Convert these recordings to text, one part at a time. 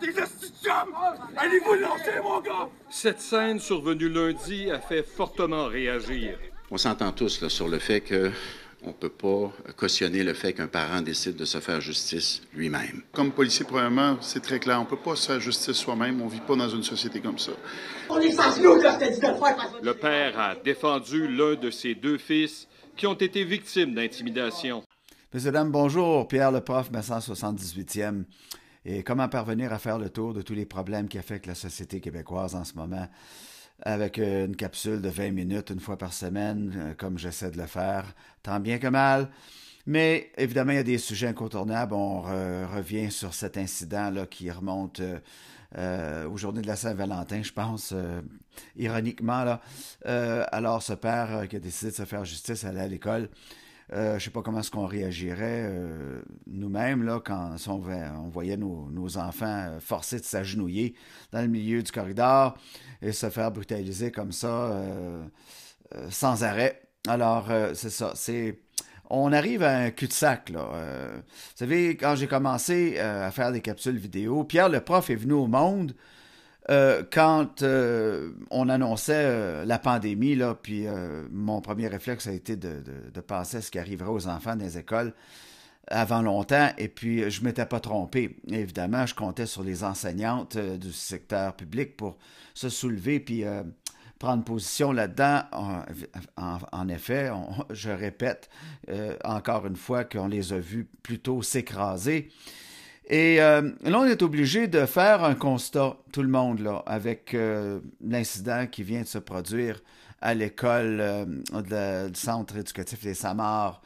Des astuciums! Allez-vous lancer, mon gars! Cette scène survenue lundi a fait fortement réagir. On s'entend tous là, sur le fait qu'on ne peut pas cautionner le fait qu'un parent décide de se faire justice lui-même. Comme policier, premièrement, c'est très clair. On ne peut pas se faire justice soi-même. On ne vit pas dans une société comme ça. On est sans nous, là, je te dis de le faire! Le père a défendu l'un de ses deux fils qui ont été victimes d'intimidation. Messieurs, dames, bonjour. Pierre le prof, 178e. Et comment parvenir à faire le tour de tous les problèmes qui affectent la société québécoise en ce moment avec une capsule de 20 minutes une fois par semaine, comme j'essaie de le faire, tant bien que mal. Mais évidemment, il y a des sujets incontournables. On revient sur cet incident-là qui remonte aux journées de la Saint-Valentin, je pense, ironiquement. Là. Alors, ce père qui a décidé de se faire justice allait à l'école. Je ne sais pas comment est-ce qu'on réagirait nous-mêmes là, quand on voyait nos enfants forcés de s'agenouiller dans le milieu du corridor et se faire brutaliser comme ça sans arrêt. Alors, c'est ça. On arrive à un cul-de-sac. Là. Vous savez, quand j'ai commencé à faire des capsules vidéo, Pierre le prof est venu au monde quand on annonçait la pandémie, là, puis mon premier réflexe a été de penser à ce qui arriverait aux enfants dans les écoles avant longtemps, et puis je ne m'étais pas trompé. Évidemment, je comptais sur les enseignantes du secteur public pour se soulever puis prendre position là-dedans. En effet, je répète encore une fois qu'on les a vus plutôt s'écraser. Et là, on est obligé de faire un constat, tout le monde, là, avec l'incident qui vient de se produire à l'école du Centre éducatif des Samars,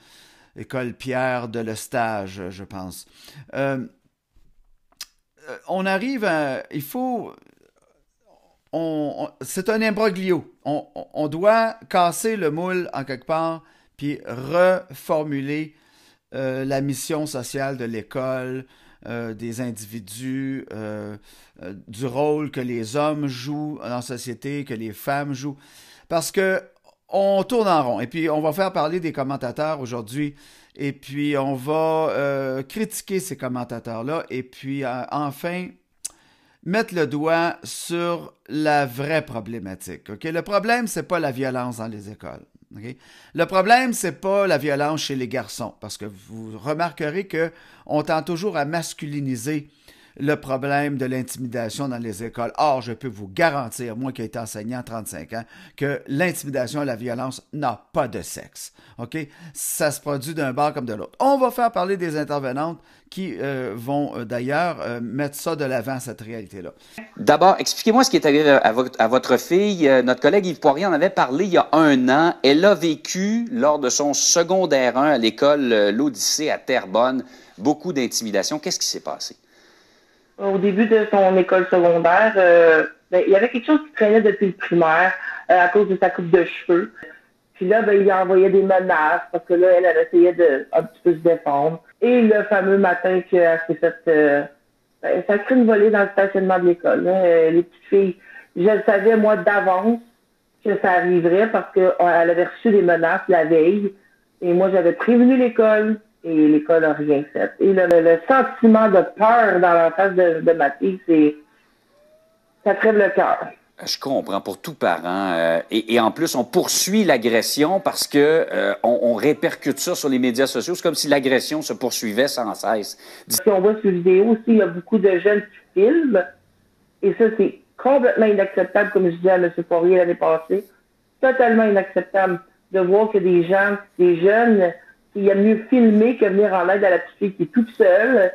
école Pierre de Lestage, je pense. On arrive à... Il faut... c'est un imbroglio. On doit casser le moule en quelque part, puis reformuler la mission sociale de l'école, des individus, du rôle que les hommes jouent dans la société, que les femmes jouent. Parce que on tourne en rond. Et puis, on va faire parler des commentateurs aujourd'hui. Et puis, on va critiquer ces commentateurs-là. Et puis, enfin, mettre le doigt sur la vraie problématique. Okay? Le problème, c'est pas la violence dans les écoles. Okay? Le problème, c'est pas la violence chez les garçons, parce que vous remarquerez qu'on tend toujours à masculiniser le problème de l'intimidation dans les écoles. Or, je peux vous garantir, moi qui ai été enseignant 35 ans, que l'intimidation et la violence n'a pas de sexe. Okay? Ça se produit d'un bord comme de l'autre. On va faire parler des intervenantes qui vont d'ailleurs mettre ça de l'avant, cette réalité-là. D'abord, expliquez-moi ce qui est arrivé à votre fille. Notre collègue Yves Poirier en avait parlé il y a 1 an. Elle a vécu, lors de son secondaire 1 à l'école L'Odyssée à Terrebonne, beaucoup d'intimidation. Qu'est-ce qui s'est passé? Au début de son école secondaire, il y avait quelque chose qui traînait depuis le primaire à cause de sa coupe de cheveux. Puis là, il envoyait des menaces parce que là, elle essayait de un petit peu se défendre. Et le fameux matin qu'elle s'est fait sacrer une volée dans le stationnement de l'école. Les petites filles, je le savais moi d'avance que ça arriverait parce qu'elle avait reçu des menaces la veille. Et moi, j'avais prévenu l'école. Et l'école n'a rien fait. Et le sentiment de peur dans la face de ma fille, ça crève le cœur. Je comprends, pour tout parent. Et en plus, on poursuit l'agression parce que on répercute ça sur les médias sociaux. C'est comme si l'agression se poursuivait sans cesse. Si on voit sur vidéo aussi, il y a beaucoup de jeunes qui filment. Et ça, c'est complètement inacceptable, comme je disais à M. Poirier l'année passée. Totalement inacceptable de voir que des gens, des jeunes... Il y a mieux filmer que venir en aide à la petite fille qui est toute seule.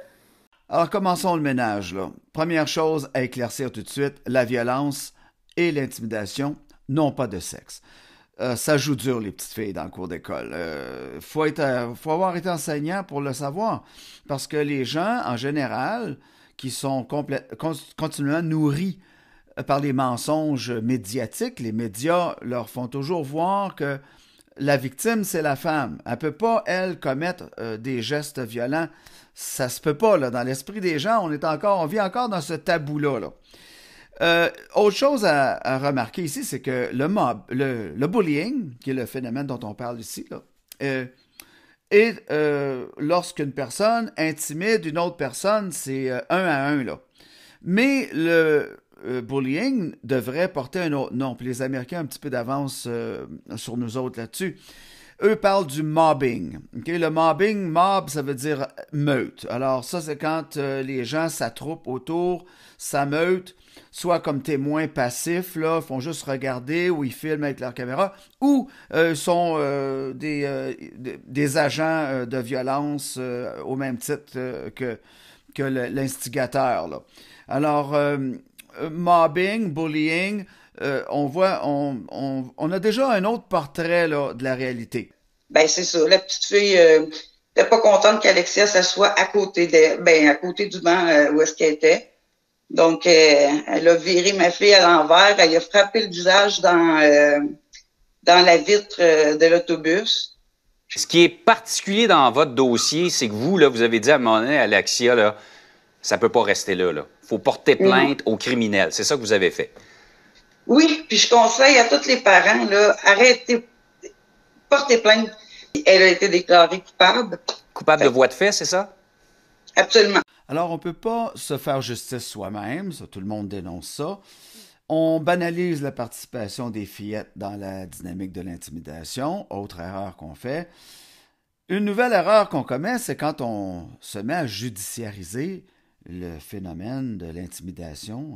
Alors, commençons le ménage, là. Première chose à éclaircir tout de suite, la violence et l'intimidation n'ont pas de sexe. Ça joue dur, les petites filles, dans le cours d'école. Faut avoir été enseignant pour le savoir. Parce que les gens, en général, qui sont continuellement nourris par les mensonges médiatiques, les médias leur font toujours voir que la victime, c'est la femme. Elle ne peut pas, elle, commettre des gestes violents. Ça se peut pas, là. Dans l'esprit des gens, on vit encore dans ce tabou-là. Autre chose à remarquer ici, c'est que le bullying, qui est le phénomène dont on parle ici, là, est lorsqu'une personne intimide une autre personne, c'est 1 à 1, là. Mais le bullying devrait porter un autre nom. Puis les Américains ont un petit peu d'avance sur nous autres là-dessus. Eux parlent du mobbing. Okay? Le mobbing, mob, ça veut dire meute. Alors ça, c'est quand les gens s'attroupent autour, s'ameutent, soit comme témoins passifs, là, font juste regarder, ou ils filment avec leur caméra, ou sont des agents de violence au même titre que l'instigateur, là. Alors, mobbing, bullying, on a déjà un autre portrait là, de la réalité. Ben c'est ça. La petite fille n'était pas contente qu'Alexia s'assoie à côté d'elle, à côté du banc où est-ce qu'elle était. Donc, elle a viré ma fille à l'envers. Elle a frappé le visage dans la vitre de l'autobus. Ce qui est particulier dans votre dossier, c'est que vous, là, vous avez dit à un moment donné à Alexia, là, ça peut pas rester là. Il faut porter plainte aux criminels. C'est ça que vous avez fait. Oui, puis je conseille à tous les parents, là, arrêtez, portez plainte. Elle a été déclarée coupable. Coupable de voie de fait, c'est ça? Absolument. Alors, on ne peut pas se faire justice soi-même, ça, tout le monde dénonce ça. On banalise la participation des fillettes dans la dynamique de l'intimidation, autre erreur qu'on fait. Une nouvelle erreur qu'on commet, c'est quand on se met à judiciariser le phénomène de l'intimidation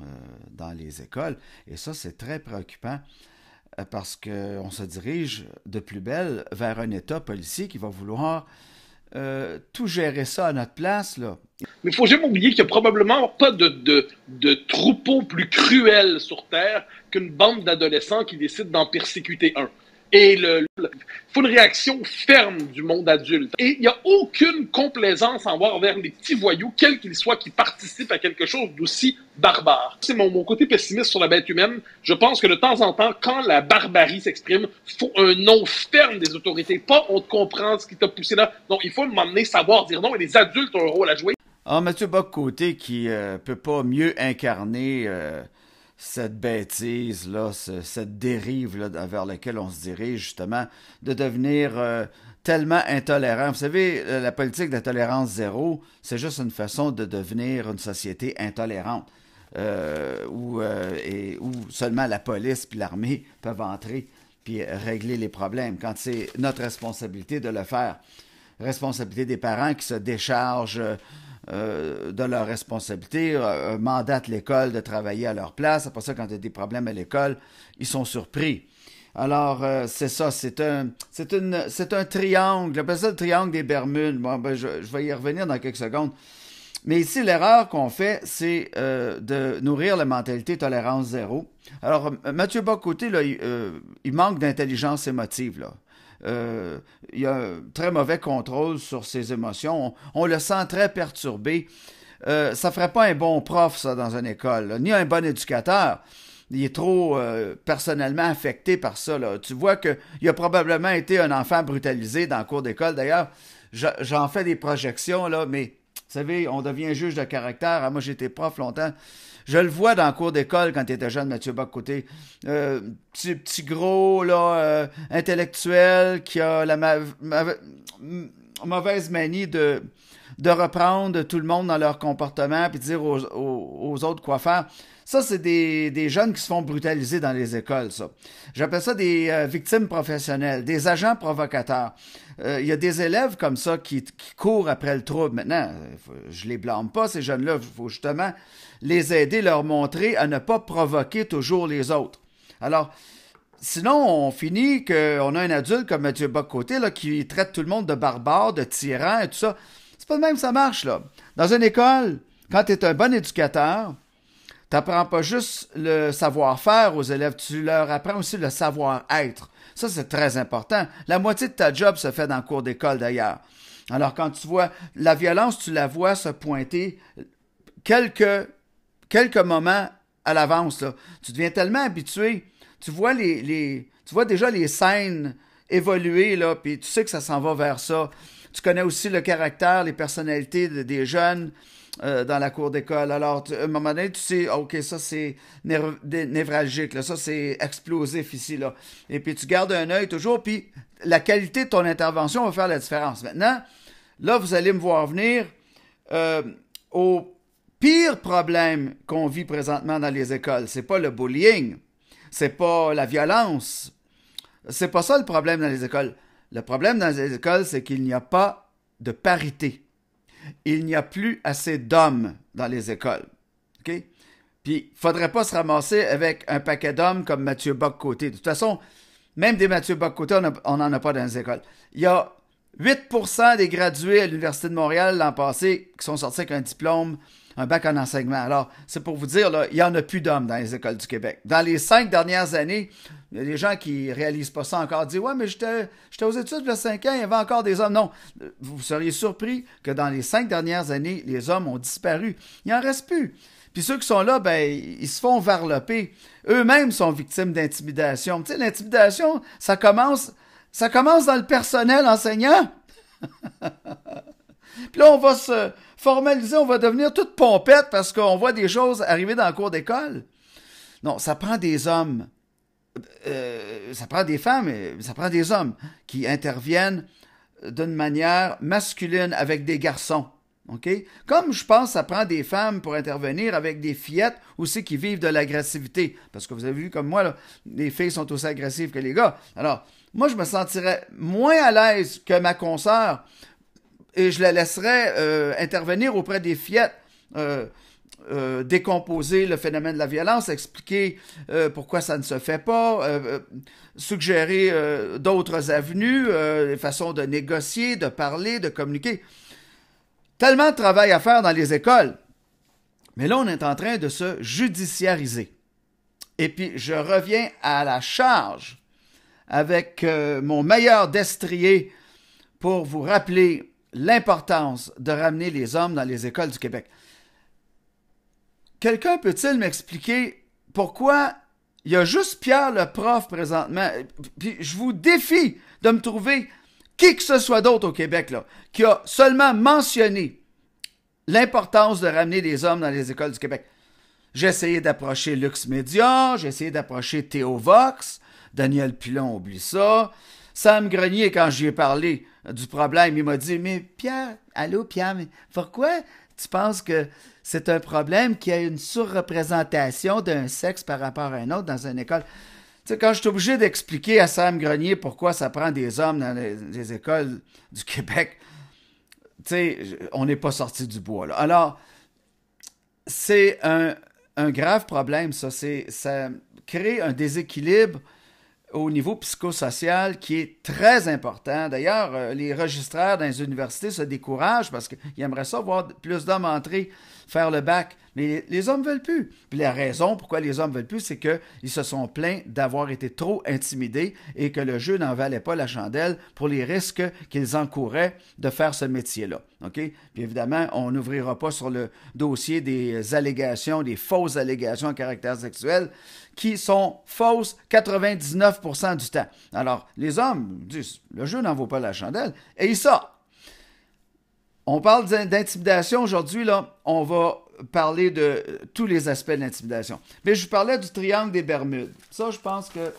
dans les écoles. Et ça, c'est très préoccupant parce qu'on se dirige de plus belle vers un État policier qui va vouloir tout gérer ça à notre place, là. Mais il ne faut jamais oublier qu'il n'y a probablement pas de troupeau plus cruel sur Terre qu'une bande d'adolescents qui décident d'en persécuter un. Et il faut une réaction ferme du monde adulte. Et il n'y a aucune complaisance envers les petits voyous, quels qu'ils soient, qui participent à quelque chose d'aussi barbare. C'est mon côté pessimiste sur la bête humaine. Je pense que de temps en temps, quand la barbarie s'exprime, il faut un non ferme des autorités. Pas on te comprend ce qui t'a poussé là. Non, il faut m'emmener savoir dire non. Et les adultes ont un rôle à jouer. Ah, Mathieu Bock-Côté qui peut pas mieux incarner cette bêtise-là, cette dérive-là vers laquelle on se dirige, justement, de devenir tellement intolérant. Vous savez, la politique de la tolérance zéro, c'est juste une façon de devenir une société intolérante, où seulement la police puis l'armée peuvent entrer puis régler les problèmes, quand c'est notre responsabilité de le faire. Responsabilité des parents qui se déchargent de leurs responsabilités, mandatent l'école de travailler à leur place. Après ça, quand il y a des problèmes à l'école, ils sont surpris. Alors, c'est ça, c'est un triangle. J'appelle ça le triangle des Bermudes. Bon, je vais y revenir dans quelques secondes. Mais ici, l'erreur qu'on fait, c'est de nourrir la mentalité tolérance zéro. Alors, Mathieu Bock-Côté, là, il manque d'intelligence émotive, là. Il y a un très mauvais contrôle sur ses émotions. On le sent très perturbé. Ça ferait pas un bon prof, ça, dans une école, là, ni un bon éducateur. Il est trop personnellement affecté par ça, là. Tu vois qu'il a probablement été un enfant brutalisé dans le cours d'école. D'ailleurs, j'en fais des projections, là, mais vous savez, on devient juge de caractère. Ah, moi, j'ai été prof longtemps. Je le vois dans le cours d'école quand il était jeune, Mathieu Bock-Côté. Petit gros, là, intellectuel, qui a la mauvaise manie de reprendre tout le monde dans leur comportement puis de dire aux autres quoi faire. Ça, c'est des jeunes qui se font brutaliser dans les écoles, ça. J'appelle ça des victimes professionnelles, des agents provocateurs. Il y a des élèves comme ça qui courent après le trouble. Maintenant, je les blâme pas, ces jeunes-là. Il faut justement les aider, leur montrer à ne pas provoquer toujours les autres. Alors, sinon, on finit qu'on a un adulte comme Mathieu Bock-Côté là, qui traite tout le monde de barbare, de tyran et tout ça. C'est pas de même que ça marche, là. Dans une école, quand tu es un bon éducateur, tu n'apprends pas juste le savoir-faire aux élèves, tu leur apprends aussi le savoir-être. Ça, c'est très important. La moitié de ta job se fait dans le cours d'école, d'ailleurs. Alors, quand tu vois la violence, tu la vois se pointer quelques moments à l'avance, là. Tu deviens tellement habitué. Tu vois tu vois déjà les scènes évoluer, là, puis tu sais que ça s'en va vers ça. Tu connais aussi le caractère, les personnalités des jeunes dans la cour d'école. Alors, à un moment donné, tu sais, OK, ça, c'est névralgique, là, ça, c'est explosif ici, là. Et puis, tu gardes un œil toujours, puis la qualité de ton intervention va faire la différence. Maintenant, là, vous allez me voir venir au pire problème qu'on vit présentement dans les écoles, c'est pas le bullying, c'est pas la violence, c'est pas ça le problème dans les écoles. Le problème dans les écoles, c'est qu'il n'y a pas de parité. Il n'y a plus assez d'hommes dans les écoles. OK? Puis, il faudrait pas se ramasser avec un paquet d'hommes comme Mathieu Bock-Côté. De toute façon, même des Mathieu Bock-Côté, on n'en a pas dans les écoles. Il y a 8% des gradués à l'Université de Montréal l'an passé qui sont sortis avec un diplôme, un bac en enseignement. Alors, c'est pour vous dire, là, il n'y en a plus d'hommes dans les écoles du Québec. Dans les 5 dernières années, il y a des gens qui réalisent pas ça encore, disent « Ouais, mais j'étais aux études il y a 5 ans, il y avait encore des hommes. » Non, vous seriez surpris que dans les 5 dernières années, les hommes ont disparu. Il n'en reste plus. Puis ceux qui sont là, ben, ils se font varloper. Eux-mêmes sont victimes d'intimidation. Tu sais, l'intimidation, ça commence dans le personnel enseignant. Puis là, on va se formaliser, on va devenir toute pompette parce qu'on voit des choses arriver dans le cours d'école. Non, ça prend des hommes. Ça prend des femmes, mais ça prend des hommes qui interviennent d'une manière masculine avec des garçons. OK? Comme je pense que ça prend des femmes pour intervenir avec des fillettes aussi qui vivent de l'agressivité. Parce que vous avez vu comme moi, là, les filles sont aussi agressives que les gars. Alors, moi, je me sentirais moins à l'aise que ma consoeur et je la laisserais intervenir auprès des fillettes, décomposer le phénomène de la violence, expliquer pourquoi ça ne se fait pas, suggérer d'autres avenues, des façons de négocier, de parler, de communiquer. Tellement de travail à faire dans les écoles. Mais là, on est en train de se judiciariser. Et puis, je reviens à la charge avec mon meilleur destrier pour vous rappeler l'importance de ramener les hommes dans les écoles du Québec. Quelqu'un peut-il m'expliquer pourquoi il y a juste Pierre le prof présentement? Puis je vous défie de me trouver qui que ce soit d'autre au Québec là, qui a seulement mentionné l'importance de ramener les hommes dans les écoles du Québec. J'ai essayé d'approcher Lux Media, j'ai essayé d'approcher Théo Vox, Daniel Pilon, oublie ça. Sam Grenier, quand j'y ai parlé du problème, il m'a dit « Mais Pierre, allô Pierre, mais pourquoi tu penses que c'est un problème qu'il y a une surreprésentation d'un sexe par rapport à un autre dans une école? » Tu sais, quand je suis obligé d'expliquer à Sam Grenier pourquoi ça prend des hommes dans les écoles du Québec, tu sais, on n'est pas sorti du bois, là. Alors, c'est un grave problème, ça. Ça crée un déséquilibre au niveau psychosocial qui est très important. D'ailleurs, les registraires dans les universités se découragent parce qu'ils aimeraient ça voir plus d'hommes entrer faire le bac. Mais les hommes ne veulent plus. Puis la raison pourquoi les hommes ne veulent plus, c'est qu'ils se sont plaints d'avoir été trop intimidés et que le jeu n'en valait pas la chandelle pour les risques qu'ils encouraient de faire ce métier-là. OK? Puis évidemment, on n'ouvrira pas sur le dossier des allégations, des fausses allégations à caractère sexuel qui sont fausses 99% du temps. Alors, les hommes disent, le jeu n'en vaut pas la chandelle. Et ils sortent. On parle d'intimidation aujourd'hui, là, on va parler de tous les aspects de l'intimidation. Mais je vous parlais du triangle des Bermudes. Ça, je pense que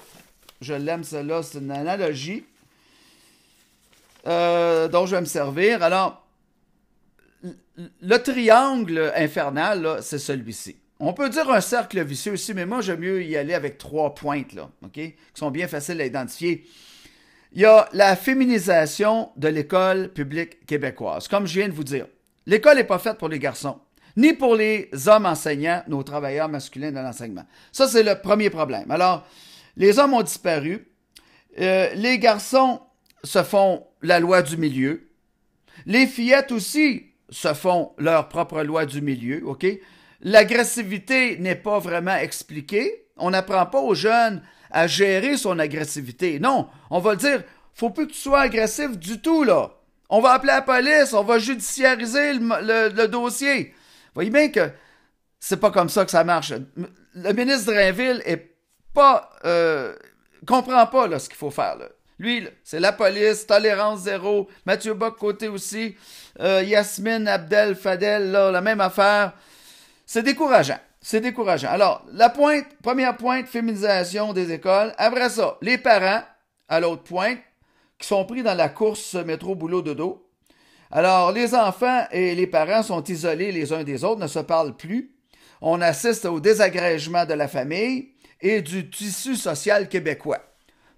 je l'aime, celle-là, c'est une analogie dont je vais me servir. Alors, le triangle infernal, là, c'est celui-ci. On peut dire un cercle vicieux aussi, mais moi, j'aime mieux y aller avec 3 pointes, là, OK, qui sont bien faciles à identifier. Il y a la féminisation de l'école publique québécoise. Comme je viens de vous dire, l'école n'est pas faite pour les garçons, ni pour les hommes enseignants, nos travailleurs masculins de l'enseignement. Ça, c'est le premier problème. Alors, les hommes ont disparu. Les garçons se font la loi du milieu. Les fillettes aussi se font leur propre loi du milieu, OK? L'agressivité n'est pas vraiment expliquée. On n'apprend pas aux jeunes à gérer son agressivité. Non, on va le dire, faut plus que tu sois agressif du tout, là. On va appeler la police, on va judiciariser le dossier. Voyez bien que c'est pas comme ça que ça marche. Le ministre Drainville comprend pas là, ce qu'il faut faire, là. Lui, là, c'est la police, tolérance zéro, Mathieu Bock-Côté aussi, Yasmine Abdel Fadel, là, la même affaire. C'est décourageant. C'est décourageant. Alors, première pointe, féminisation des écoles. Après ça, les parents, à l'autre pointe, qui sont pris dans la course métro-boulot-dodo. Alors, les enfants et les parents sont isolés les uns des autres, ne se parlent plus. On assiste au désagrégement de la famille et du tissu social québécois.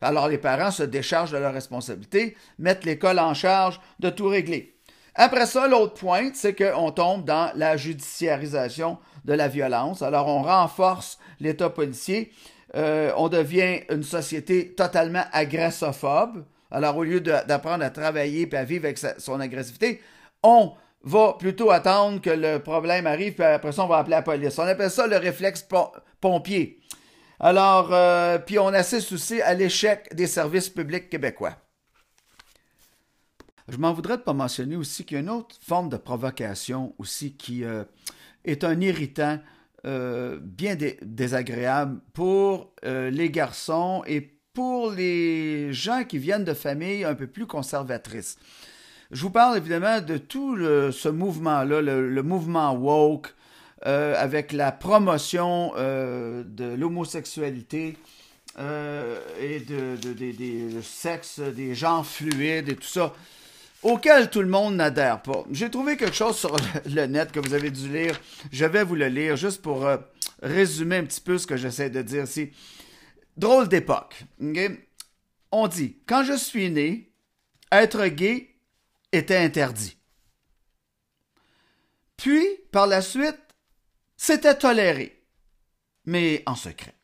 Alors, les parents se déchargent de leurs responsabilités, mettent l'école en charge de tout régler. Après ça, l'autre pointe, c'est qu'on tombe dans la judiciarisation de la violence. Alors, on renforce l'État policier. On devient une société totalement agressophobe. Alors, au lieu d'apprendre à travailler et à vivre avec son agressivité, on va plutôt attendre que le problème arrive, puis après ça, on va appeler la police. On appelle ça le réflexe pompier. Alors, puis on assiste aussi à l'échec des services publics québécois. Je m'en voudrais de pas mentionner aussi qu'il y a une autre forme de provocation aussi qui est un irritant bien désagréable pour les garçons et pour les gens qui viennent de familles un peu plus conservatrices. Je vous parle évidemment de tout ce mouvement-là, le mouvement woke, avec la promotion de l'homosexualité et des sexes, des genres fluides et tout ça, auquel tout le monde n'adhère pas. J'ai trouvé quelque chose sur le net que vous avez dû lire. Je vais vous le lire juste pour résumer un petit peu ce que j'essaie de dire ici. Drôle d'époque. Okay? On dit, quand je suis né, être gay était interdit. Puis, par la suite, c'était toléré, mais en secret.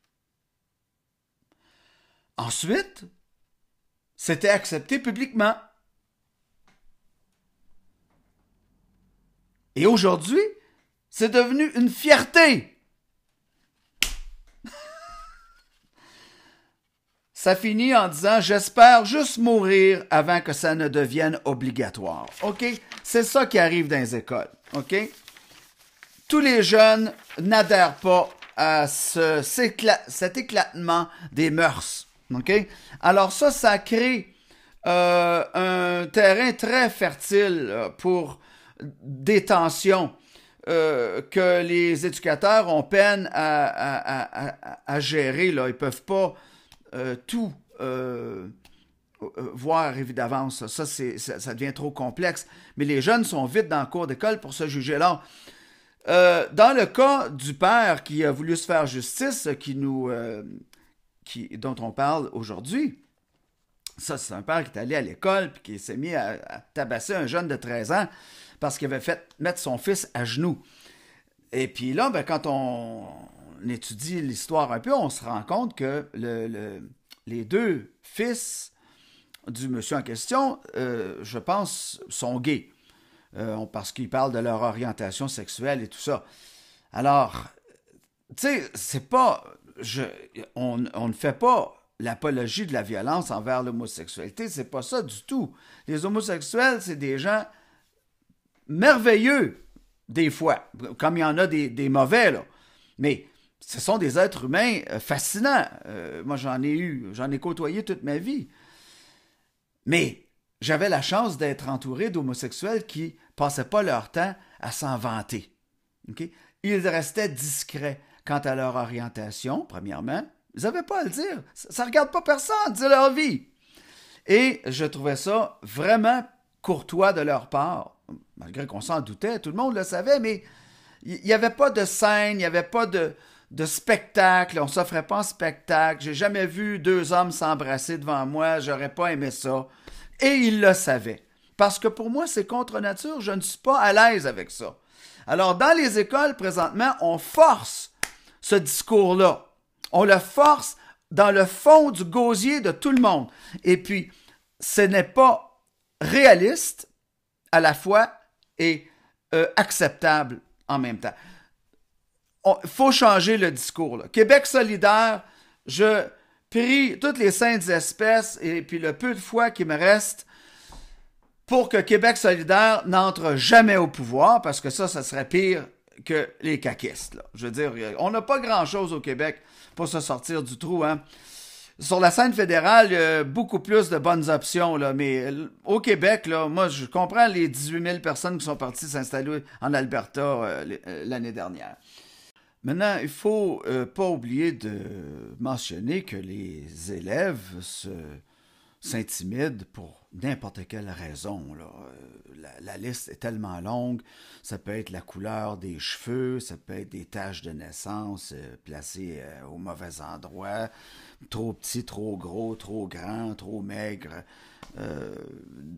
Ensuite, c'était accepté publiquement. Et aujourd'hui, c'est devenu une fierté. Ça finit en disant « J'espère juste mourir avant que ça ne devienne obligatoire. » OK? C'est ça qui arrive dans les écoles. OK? Tous les jeunes n'adhèrent pas à cet éclatement des mœurs. OK? Alors ça crée un terrain très fertile pour des tensions que les éducateurs ont peine à gérer. Là. Ils ne peuvent pas tout voir arriver d'avance. Ça devient trop complexe. Mais les jeunes sont vite dans le cours d'école pour se juger. Alors, dans le cas du père qui a voulu se faire justice, dont on parle aujourd'hui, ça, c'est un père qui est allé à l'école et qui s'est mis à tabasser un jeune de 13 ans parce qu'il avait fait mettre son fils à genoux. Et puis là, quand on étudie l'histoire un peu, on se rend compte que les deux fils du monsieur en question, je pense, sont gays. Parce qu'ils parlent de leur orientation sexuelle et tout ça. Alors, tu sais, c'est pas... on ne fait pas l'apologie de la violence envers l'homosexualité, c'est pas ça du tout. Les homosexuels, c'est des gens merveilleux, des fois, comme il y en a des mauvais, là. Mais ce sont des êtres humains fascinants. Moi, j'en ai côtoyé toute ma vie. Mais j'avais la chance d'être entouré d'homosexuels qui passaient pas leur temps à s'en vanter. Okay? Ils restaient discrets quant à leur orientation, premièrement. Ils n'avaient pas à le dire. Ça ne regarde pas personne, c'est leur vie. Et je trouvais ça vraiment courtois de leur part, malgré qu'on s'en doutait, tout le monde le savait, mais il n'y avait pas de scène, il n'y avait pas de spectacle, on ne s'offrait pas un spectacle. J'ai jamais vu deux hommes s'embrasser devant moi, j'aurais pas aimé ça. Et ils le savaient. Parce que pour moi, c'est contre nature, je ne suis pas à l'aise avec ça. Alors, dans les écoles, présentement, on force ce discours-là. On le force dans le fond du gosier de tout le monde. Et puis, ce n'est pas réaliste à la fois et acceptable en même temps. Il faut changer le discours. Là. Québec solidaire, je prie toutes les saintes espèces et puis le peu de foi qui me reste pour que Québec solidaire n'entre jamais au pouvoir, parce que ça serait pire que les caquistes. Là. Je veux dire, on n'a pas grand-chose au Québec pour se sortir du trou. Hein. Sur la scène fédérale, il y a beaucoup plus de bonnes options, là, mais au Québec, là, moi, je comprends les 18 000 personnes qui sont parties s'installer en Alberta l'année dernière. Maintenant, il ne faut pas oublier de mentionner que les élèves s'intimident pour n'importe quelle raison, là. La liste est tellement longue. Ça peut être la couleur des cheveux, ça peut être des taches de naissance placées au mauvais endroit, trop petit, trop gros, trop grand, trop maigre,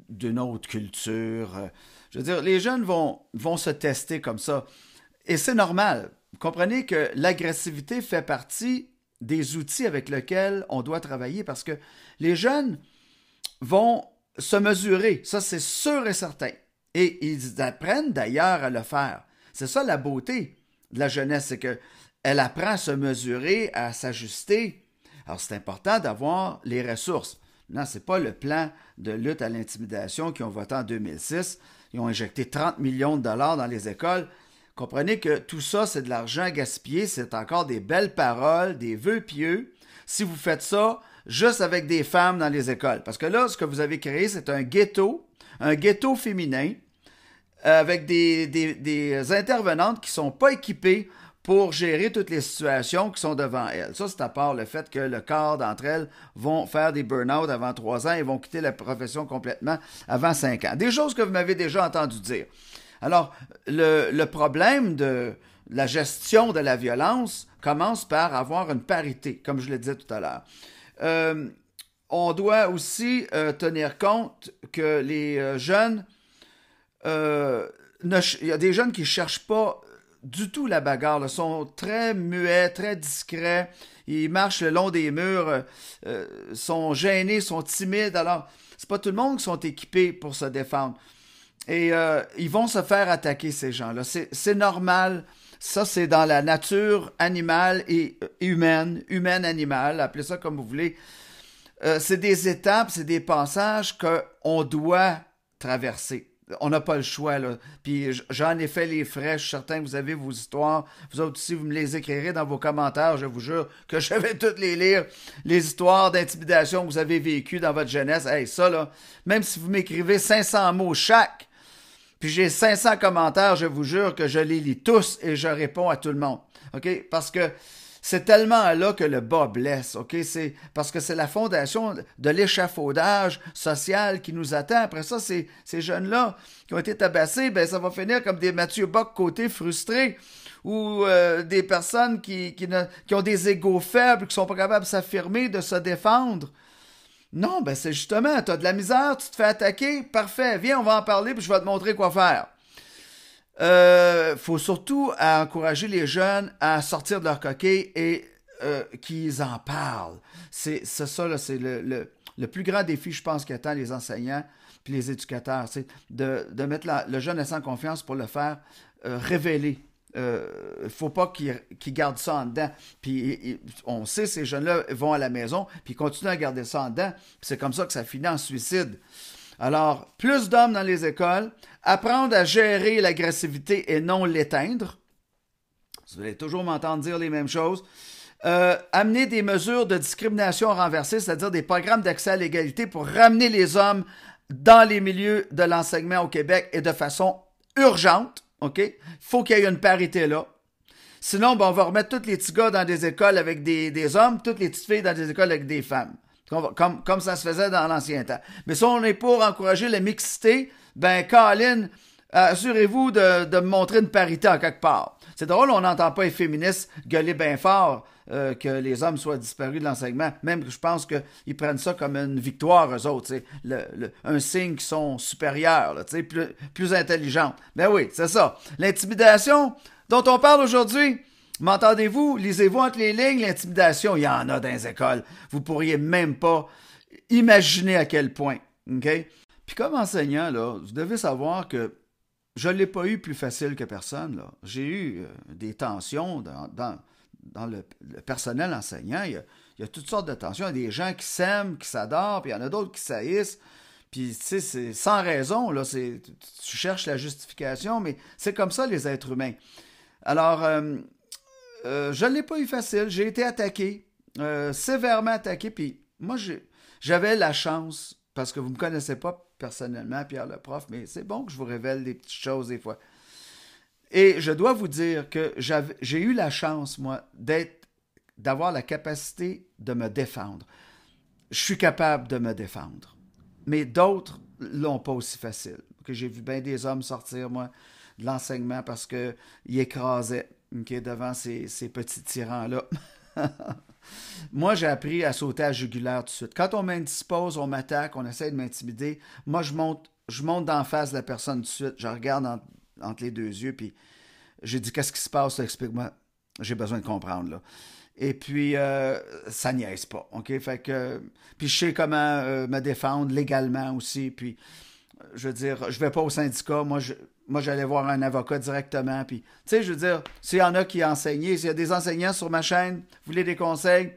d'une autre culture. Je veux dire, les jeunes vont se tester comme ça. Et c'est normal. Vous comprenez que l'agressivité fait partie des outils avec lesquels on doit travailler parce que les jeunes vont se mesurer, ça c'est sûr et certain. Et ils apprennent d'ailleurs à le faire. C'est ça la beauté de la jeunesse, c'est qu'elle apprend à se mesurer, à s'ajuster. Alors c'est important d'avoir les ressources. Non, ce n'est pas le plan de lutte à l'intimidation qu'ils ont voté en 2006. Ils ont injecté 30 millions de dollars dans les écoles. Comprenez que tout ça, c'est de l'argent gaspillé, c'est encore des belles paroles, des vœux pieux. Si vous faites ça juste avec des femmes dans les écoles. Parce que là, ce que vous avez créé, c'est un ghetto féminin, avec des intervenantes qui ne sont pas équipées pour gérer toutes les situations qui sont devant elles. Ça, c'est à part le fait que le quart d'entre elles vont faire des burn-out avant 3 ans et vont quitter la profession complètement avant 5 ans. Des choses que vous m'avez déjà entendu dire. Alors, le problème de la gestion de la violence commence par avoir une parité, comme je le disais tout à l'heure. On doit aussi tenir compte que les jeunes, il y a des jeunes qui ne cherchent pas du tout la bagarre, là, sont très muets, très discrets, ils marchent le long des murs, sont gênés, sont timides. Alors, c'est pas tout le monde qui sont équipés pour se défendre. Et ils vont se faire attaquer, ces gens-là. C'est normal. Ça, c'est dans la nature animale et humaine-animale, appelez ça comme vous voulez. C'est des étapes, c'est des passages qu'on doit traverser. On n'a pas le choix, là. Puis j'en ai fait les frais, je suis certain que vous avez vos histoires. Vous autres aussi, vous me les écrirez dans vos commentaires, je vous jure que je vais toutes les lire. Les histoires d'intimidation que vous avez vécues dans votre jeunesse. Hey, ça, là, même si vous m'écrivez 500 mots chaque, puis j'ai 500 commentaires, je vous jure que je les lis tous et je réponds à tout le monde. OK? Parce que c'est tellement là que le bas blesse. OK? C'est parce que c'est la fondation de l'échafaudage social qui nous attend. Après ça, ces jeunes-là qui ont été tabassés, ben ça va finir comme des Mathieu Bock-Côté frustrés ou des personnes qui ont des égos faibles, qui sont pas capables de s'affirmer, de se défendre. Non, ben c'est justement, tu as de la misère, tu te fais attaquer, parfait, viens, on va en parler, puis je vais te montrer quoi faire. Faut surtout encourager les jeunes à sortir de leur coquille et qu'ils en parlent. C'est ça, là, c'est le plus grand défi, je pense, qu'attend les enseignants puis les éducateurs, c'est de mettre le jeune à en confiance pour le faire révéler. Il faut pas qu'ils gardent ça en dedans. Puis on sait, ces jeunes-là vont à la maison, puis ils continuent à garder ça en dedans. Puis c'est comme ça que ça finit en suicide. Alors, plus d'hommes dans les écoles, apprendre à gérer l'agressivité et non l'éteindre. Vous allez toujours m'entendre dire les mêmes choses. Amener des mesures de discrimination renversées, c'est-à-dire des programmes d'accès à l'égalité pour ramener les hommes dans les milieux de l'enseignement au Québec et de façon urgente. OK? Il faut qu'il y ait une parité là. Sinon, ben, on va remettre tous les petits gars dans des écoles avec des hommes, toutes les petites filles dans des écoles avec des femmes. Comme ça se faisait dans l'ancien temps. Mais si on est pour encourager la mixité, ben, Colin, assurez-vous de me montrer une parité en quelque part. C'est drôle, on n'entend pas les féministes gueuler bien fort que les hommes soient disparus de l'enseignement. Même que je pense qu'ils prennent ça comme une victoire, eux autres. Un signe qu'ils sont supérieurs, là, plus intelligents. Ben oui, c'est ça. L'intimidation dont on parle aujourd'hui, m'entendez-vous? Lisez-vous entre les lignes, l'intimidation, il y en a dans les écoles. Vous pourriez même pas imaginer à quel point. OK? Puis comme enseignant, là, vous devez savoir que je ne l'ai pas eu plus facile que personne, là. J'ai eu des tensions dans le personnel enseignant. Il y a toutes sortes de tensions. Il y a des gens qui s'aiment, qui s'adorent, puis il y en a d'autres qui s'haïssent. Puis, tu sais, c'est sans raison, là. Tu cherches la justification, mais c'est comme ça, les êtres humains. Alors, je ne l'ai pas eu facile. J'ai été attaqué, sévèrement attaqué. Puis, moi, j'avais la chance, parce que vous ne me connaissez pas personnellement, Pierre le prof, mais c'est bon que je vous révèle des petites choses des fois. Et je dois vous dire que j'ai eu la chance, moi, d'avoir la capacité de me défendre. je suis capable de me défendre. Mais d'autres l'ont pas aussi facile. Que j'ai vu bien des hommes sortir, moi, de l'enseignement parce qu'ils écrasaient devant ces petits tyrans-là. Moi, j'ai appris à sauter à la jugulaire tout de suite. Quand on m'indispose, on m'attaque, on essaie de m'intimider, moi, je monte d'en face de la personne tout de suite, je regarde entre les deux yeux, puis j'ai dit, qu'est-ce qui se passe, là? Explique-moi, j'ai besoin de comprendre, là. Et puis, ça niaise pas, OK? Fait que, puis je sais comment me défendre légalement aussi, puis, je veux dire, je vais pas au syndicat, moi, j'allais voir un avocat directement, puis, tu sais, je veux dire, s'il y en a qui enseignent, s'il y a des enseignants sur ma chaîne, vous voulez des conseils,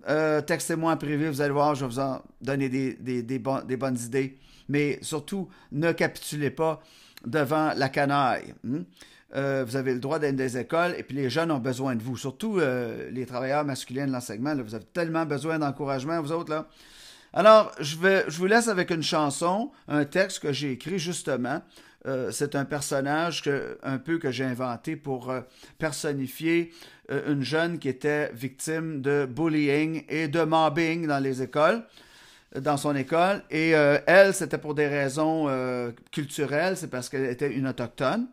textez-moi en privé, vous allez voir, je vais vous en donner des bonnes idées. Mais surtout, ne capitulez pas devant la canaille. Vous avez le droit d'être dans des écoles et puis les jeunes ont besoin de vous. Surtout les travailleurs masculins de l'enseignement. Là, vous avez tellement besoin d'encouragement, vous autres. Là. Alors, je vous laisse avec une chanson, un texte que j'ai écrit justement. C'est un personnage que j'ai inventé pour personnifier une jeune qui était victime de bullying et de mobbing dans son école. Et elle, c'était pour des raisons culturelles, c'est parce qu'elle était une autochtone.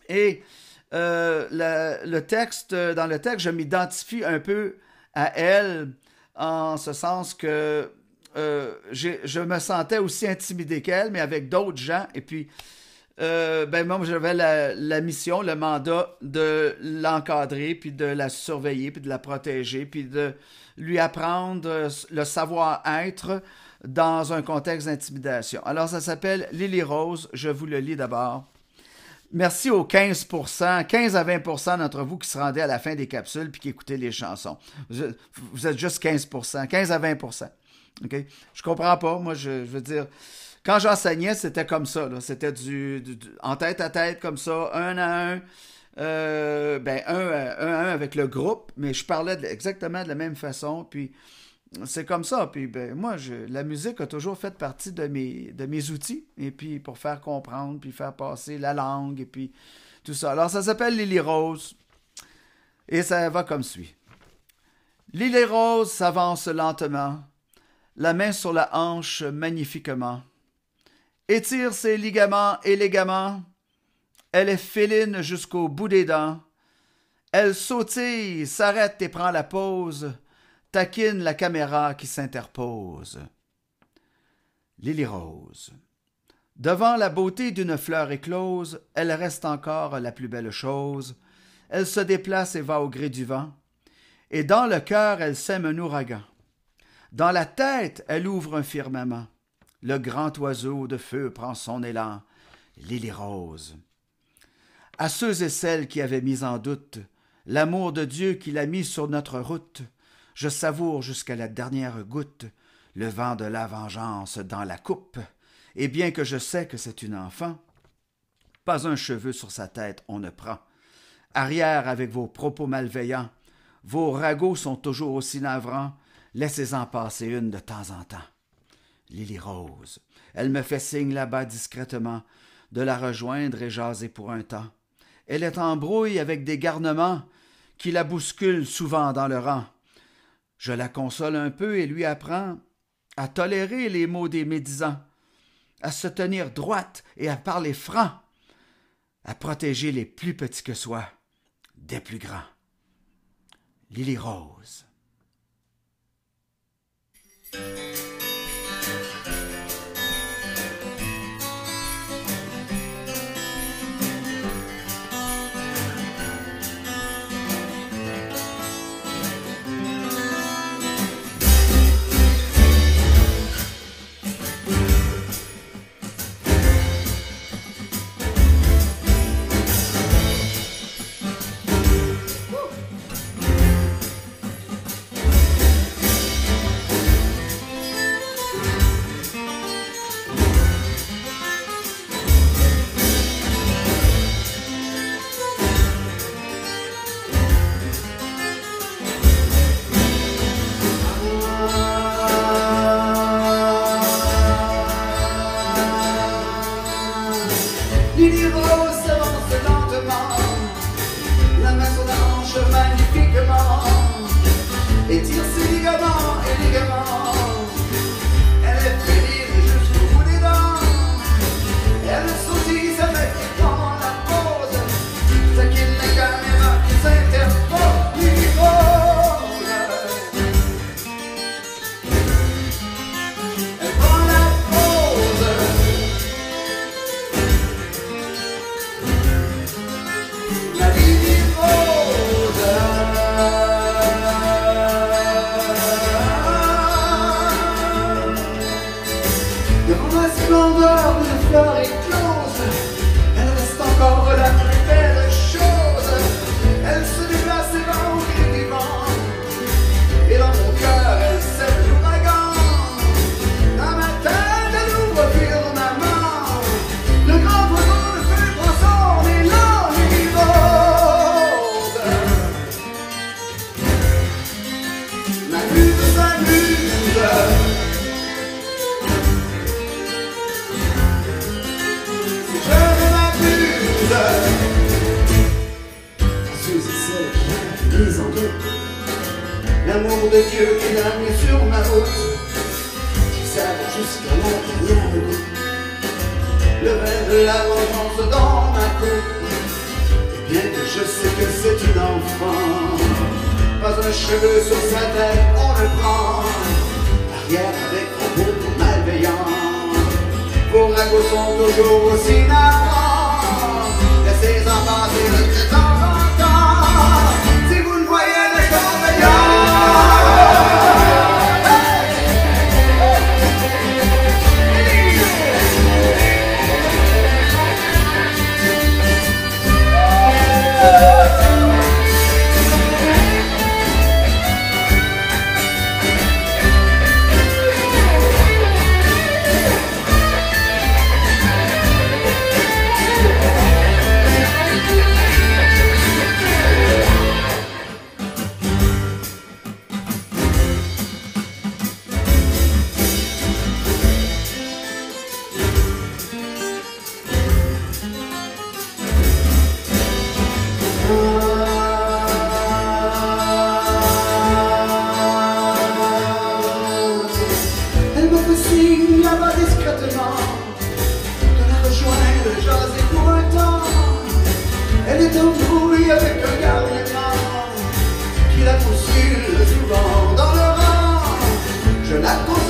Et dans le texte, je m'identifie un peu à elle, en ce sens que je me sentais aussi intimidé qu'elle, mais avec d'autres gens. Et puis, moi, j'avais la mission, le mandat de l'encadrer, puis de la surveiller, puis de la protéger, puis de lui apprendre le savoir-être dans un contexte d'intimidation. Alors, ça s'appelle Lily Rose. Je vous le lis d'abord. Merci aux 15 à 20% d'entre vous qui se rendaient à la fin des capsules puis qui écoutaient les chansons. Vous êtes juste 15 à 20%. Okay? Je comprends pas. Moi, je veux dire, quand j'enseignais, c'était comme ça. Là. C'était en tête à tête, comme ça, un à un. Un à un avec le groupe, mais je parlais exactement de la même façon, puis c'est comme ça. Puis moi, la musique a toujours fait partie de mes outils, et puis pour faire comprendre, puis faire passer la langue, et puis tout ça. Alors, ça s'appelle Lily Rose, et ça va comme suit. Lily Rose s'avance lentement, la main sur la hanche magnifiquement, étire ses ligaments élégamment. Elle est féline jusqu'au bout des dents. Elle sautille, s'arrête et prend la pause, taquine la caméra qui s'interpose. Lily Rose. Devant la beauté d'une fleur éclose, elle reste encore la plus belle chose. Elle se déplace et va au gré du vent. Et dans le cœur, elle sème un ouragan. Dans la tête, elle ouvre un firmament. Le grand oiseau de feu prend son élan. Lily Rose. À ceux et celles qui avaient mis en doute l'amour de Dieu qu'il a mis sur notre route, je savoure jusqu'à la dernière goutte le vent de la vengeance dans la coupe, et bien que je sais que c'est une enfant, pas un cheveu sur sa tête on ne prend. Arrière avec vos propos malveillants, vos ragots sont toujours aussi navrants, laissez-en passer une de temps en temps. Lily Rose, elle me fait signe là-bas discrètement, de la rejoindre et jaser pour un temps. Elle est en brouille avec des garnements qui la bousculent souvent dans le rang. Je la console un peu et lui apprends à tolérer les mots des médisants, à se tenir droite et à parler franc, à protéger les plus petits que soient des plus grands. Lily Rose. divise en deux. L'amour de Dieu qui gagne sur ma route, qui sert jusqu'à la dernière goutte. Le verre de la vengeance dans ma coupe. Et bien que je sais que c'est une enfant, pas un cheveu sur sa tête, on le prend. Arrière avec propos malveillants. Vos ragots sont toujours aussi navrants. Laissez-en passer de temps en temps. Si vous le voyez l'inconvénient. Elle me fait signe là-bas discrètement de la rejoindre, jaser pour un temps. Elle est en brouille avec un garnement qui la poursuit souvent dans le rang. Je la poursuis.